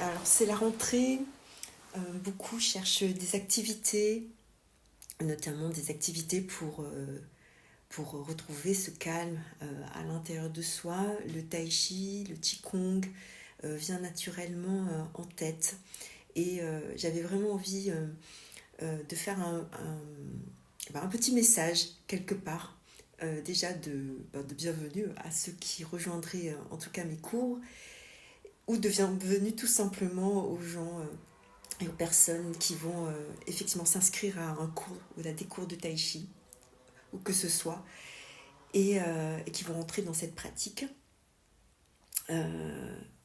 Alors c'est la rentrée, beaucoup cherchent des activités, notamment des activités pour retrouver ce calme à l'intérieur de soi. Le tai chi, le qigong vient naturellement en tête. Et j'avais vraiment envie de faire un petit message quelque part. Déjà de bienvenue à ceux qui rejoindraient en tout cas mes cours, ou de bienvenue tout simplement aux gens et aux personnes qui vont effectivement s'inscrire à un cours ou à des cours de tai chi, ou que ce soit, et qui vont entrer dans cette pratique.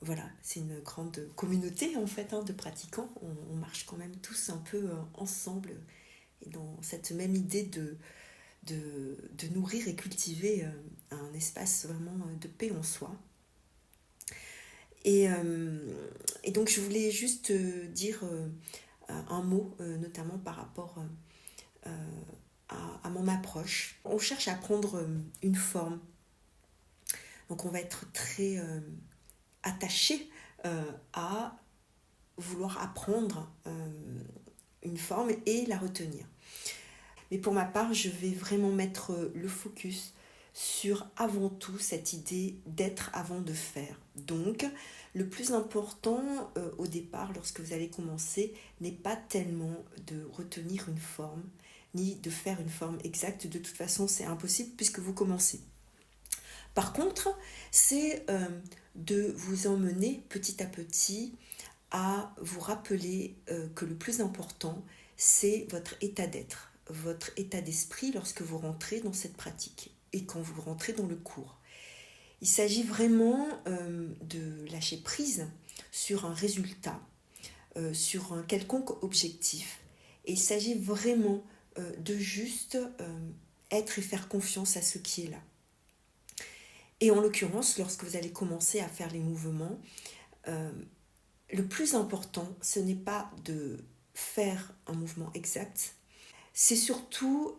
Voilà, c'est une grande communauté en fait de pratiquants. On marche quand même tous un peu ensemble et dans cette même idée de nourrir et cultiver un espace vraiment de paix en soi. Et, et donc je voulais juste dire un mot, notamment par rapport à mon approche. On cherche à prendre une forme, donc on va être très attaché à vouloir apprendre une forme et la retenir. Mais pour ma part, je vais vraiment mettre le focus sur avant tout cette idée d'être avant de faire. Donc, le plus important au départ, lorsque vous allez commencer, n'est pas tellement de retenir une forme, ni de faire une forme exacte. De toute façon, c'est impossible puisque vous commencez. Par contre, c'est de vous emmener petit à petit à vous rappeler que le plus important, c'est votre état d'être, votre état d'esprit lorsque vous rentrez dans cette pratique et quand vous rentrez dans le cours. Il s'agit vraiment de lâcher prise sur un résultat, sur un quelconque objectif. Et il s'agit vraiment de juste être et faire confiance à ce qui est là. Et en l'occurrence, lorsque vous allez commencer à faire les mouvements, le plus important, ce n'est pas de faire un mouvement exact, c'est surtout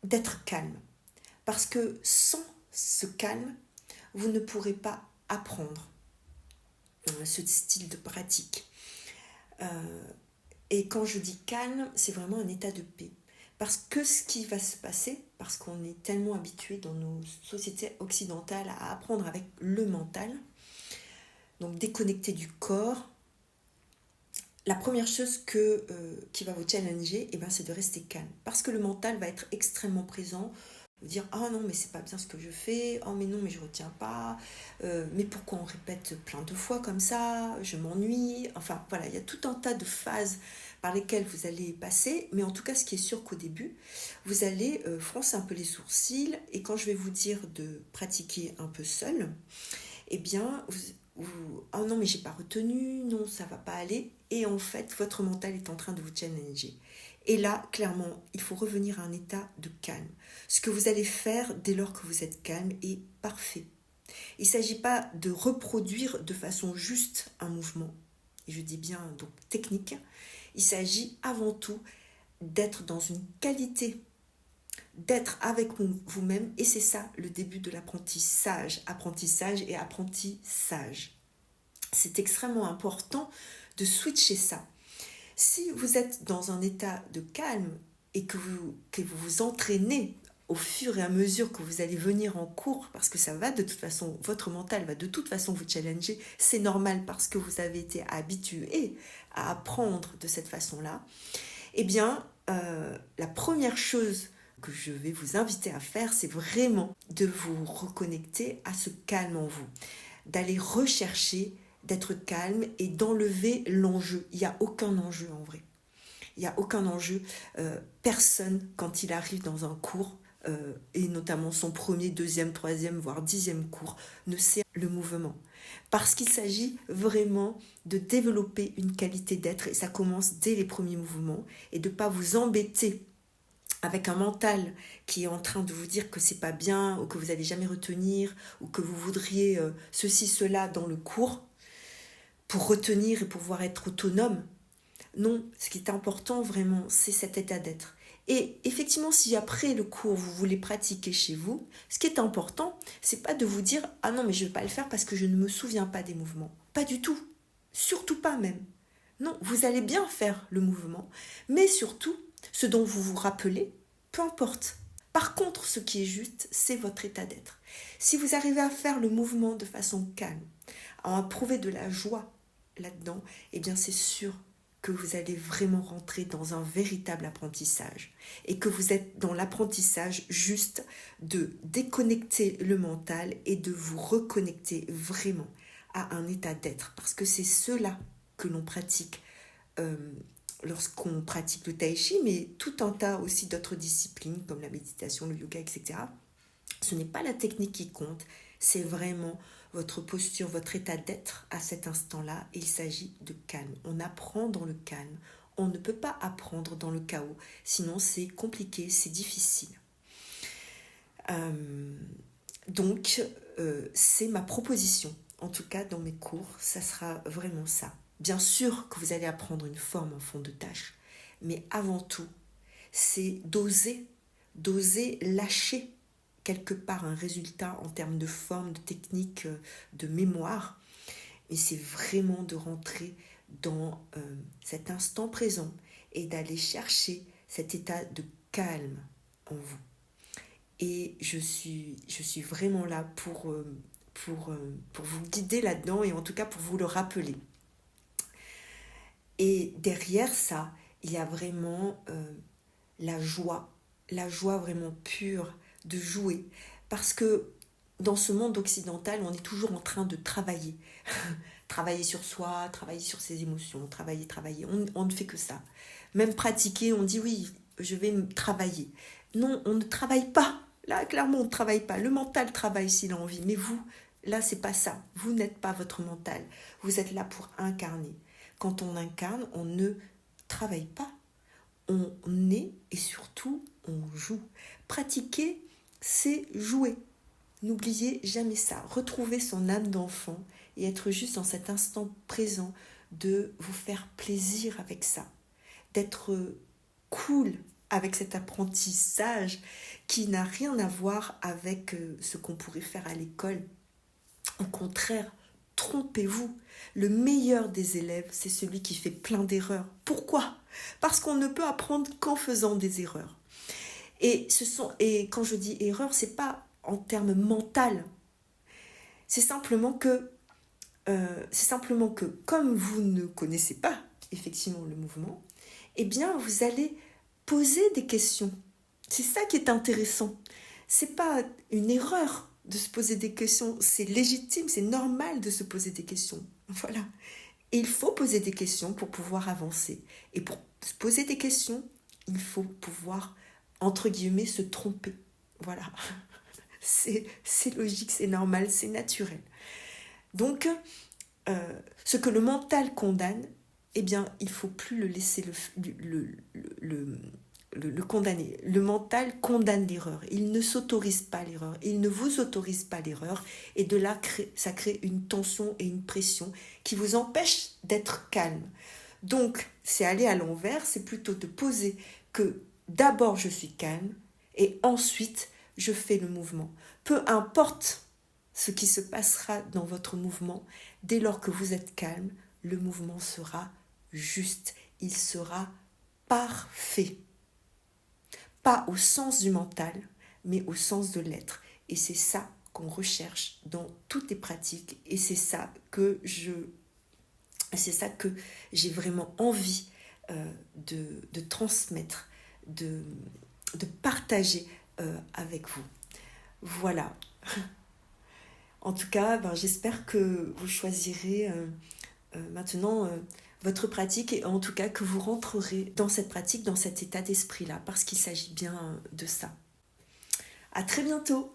d'être calme. Parce que sans ce calme, vous ne pourrez pas apprendre ce style de pratique. Et quand je dis calme, c'est vraiment un état de paix. Parce que ce qui va se passer, parce qu'on est tellement habitué dans nos sociétés occidentales à apprendre avec le mental, donc déconnecté du corps, la première chose qui va vous challenger, c'est de rester calme. Parce que le mental va être extrêmement présent, vous dire « Ah non, mais c'est pas bien ce que je fais, oh mais non, mais je retiens pas, mais pourquoi on répète plein de fois comme ça, je m'ennuie ». Enfin voilà, il y a tout un tas de phases par lesquelles vous allez passer, mais en tout cas, ce qui est sûr qu'au début, vous allez froncer un peu les sourcils, et quand je vais vous dire de pratiquer un peu seul, eh bien, oh non, mais j'ai pas retenu, non, ça va pas aller. Et en fait, votre mental est en train de vous challenger. Et là, clairement, il faut revenir à un état de calme. Ce que vous allez faire dès lors que vous êtes calme est parfait. Il ne s'agit pas de reproduire de façon juste un mouvement, et je dis bien donc technique. Il s'agit avant tout d'être dans une qualité, d'être avec vous-même, et c'est ça le début de l'apprentissage, apprentissage et apprentissage. C'est extrêmement important de switcher ça. Si vous êtes dans un état de calme et que vous vous entraînez au fur et à mesure que vous allez venir en cours, parce que ça va de toute façon, votre mental va de toute façon vous challenger, c'est normal parce que vous avez été habitué à apprendre de cette façon-là, eh bien, la première chose que je vais vous inviter à faire, c'est vraiment de vous reconnecter à ce calme en vous, d'aller rechercher, d'être calme et d'enlever l'enjeu. Il n'y a aucun enjeu en vrai. Il n'y a aucun enjeu. Personne, quand il arrive dans un cours, et notamment son premier, deuxième, troisième, voire 10e cours, ne sait le mouvement. Parce qu'il s'agit vraiment de développer une qualité d'être, et ça commence dès les premiers mouvements, et de ne pas vous embêter avec un mental qui est en train de vous dire que c'est pas bien, ou que vous n'allez jamais retenir, ou que vous voudriez ceci, cela dans le cours, pour retenir et pouvoir être autonome. Non, ce qui est important vraiment, c'est cet état d'être. Et effectivement, si après le cours, vous voulez pratiquer chez vous, ce qui est important, c'est pas de vous dire « Ah non, mais je vais pas le faire parce que je ne me souviens pas des mouvements. » Pas du tout. Surtout pas même. Non, vous allez bien faire le mouvement, mais surtout, ce dont vous vous rappelez, peu importe. Par contre, ce qui est juste, c'est votre état d'être. Si vous arrivez à faire le mouvement de façon calme, à éprouver de la joie là-dedans, eh bien c'est sûr que vous allez vraiment rentrer dans un véritable apprentissage et que vous êtes dans l'apprentissage juste de déconnecter le mental et de vous reconnecter vraiment à un état d'être, parce que c'est cela que l'on pratique lorsqu'on pratique le tai chi, mais tout un tas aussi d'autres disciplines comme la méditation, le yoga, etc. Ce n'est pas la technique qui compte, c'est vraiment votre posture, votre état d'être à cet instant-là. Il s'agit de calme. On apprend dans le calme. On ne peut pas apprendre dans le chaos, sinon c'est compliqué, c'est difficile. Donc, c'est ma proposition. En tout cas, dans mes cours, ça sera vraiment ça. Bien sûr que vous allez apprendre une forme en fond de tâche, mais avant tout, c'est d'oser lâcher quelque part un résultat en termes de forme, de technique, de mémoire. Et c'est vraiment de rentrer dans cet instant présent et d'aller chercher cet état de calme en vous. Et je suis vraiment là pour vous guider là-dedans et en tout cas pour vous le rappeler. Et derrière ça, il y a vraiment la joie vraiment pure de jouer. Parce que dans ce monde occidental, on est toujours en train de travailler. Travailler sur soi, travailler sur ses émotions, travailler. On ne fait que ça. Même pratiquer, on dit oui, je vais travailler. Non, on ne travaille pas. Là, clairement, on ne travaille pas. Le mental travaille s'il a envie. Mais vous, là, c'est pas ça. Vous n'êtes pas votre mental. Vous êtes là pour incarner. Quand on incarne, on ne travaille pas. On est et surtout, on joue. Pratiquer, c'est jouer. N'oubliez jamais ça. Retrouver son âme d'enfant et être juste dans cet instant présent de vous faire plaisir avec ça. D'être cool avec cet apprentissage qui n'a rien à voir avec ce qu'on pourrait faire à l'école. Au contraire, trompez-vous. Le meilleur des élèves, c'est celui qui fait plein d'erreurs. Pourquoi ? Parce qu'on ne peut apprendre qu'en faisant des erreurs. Et quand je dis erreur, c'est pas en termes mental. C'est simplement que comme vous ne connaissez pas effectivement le mouvement, eh bien vous allez poser des questions. C'est ça qui est intéressant. C'est pas une erreur de se poser des questions, c'est légitime, c'est normal de se poser des questions. Voilà. Et il faut poser des questions pour pouvoir avancer. Et pour se poser des questions, il faut pouvoir, entre guillemets, se tromper. Voilà. C'est logique, c'est normal, c'est naturel. Donc, ce que le mental condamne, eh bien, il ne faut plus le laisser le condamner. Le mental condamne l'erreur. Il ne s'autorise pas l'erreur. Il ne vous autorise pas l'erreur. Et de là, ça crée une tension et une pression qui vous empêche d'être calme. Donc, c'est aller à l'envers. C'est plutôt de poser que d'abord je suis calme et ensuite je fais le mouvement. Peu importe ce qui se passera dans votre mouvement, dès lors que vous êtes calme, le mouvement sera juste. Il sera parfait. Pas au sens du mental, mais au sens de l'être. Et c'est ça qu'on recherche dans toutes les pratiques. Et c'est ça que j'ai vraiment envie de transmettre, de partager avec vous. Voilà. En tout cas, j'espère que vous choisirez maintenant votre pratique et en tout cas que vous rentrerez dans cette pratique, dans cet état d'esprit-là, parce qu'il s'agit bien de ça. À très bientôt!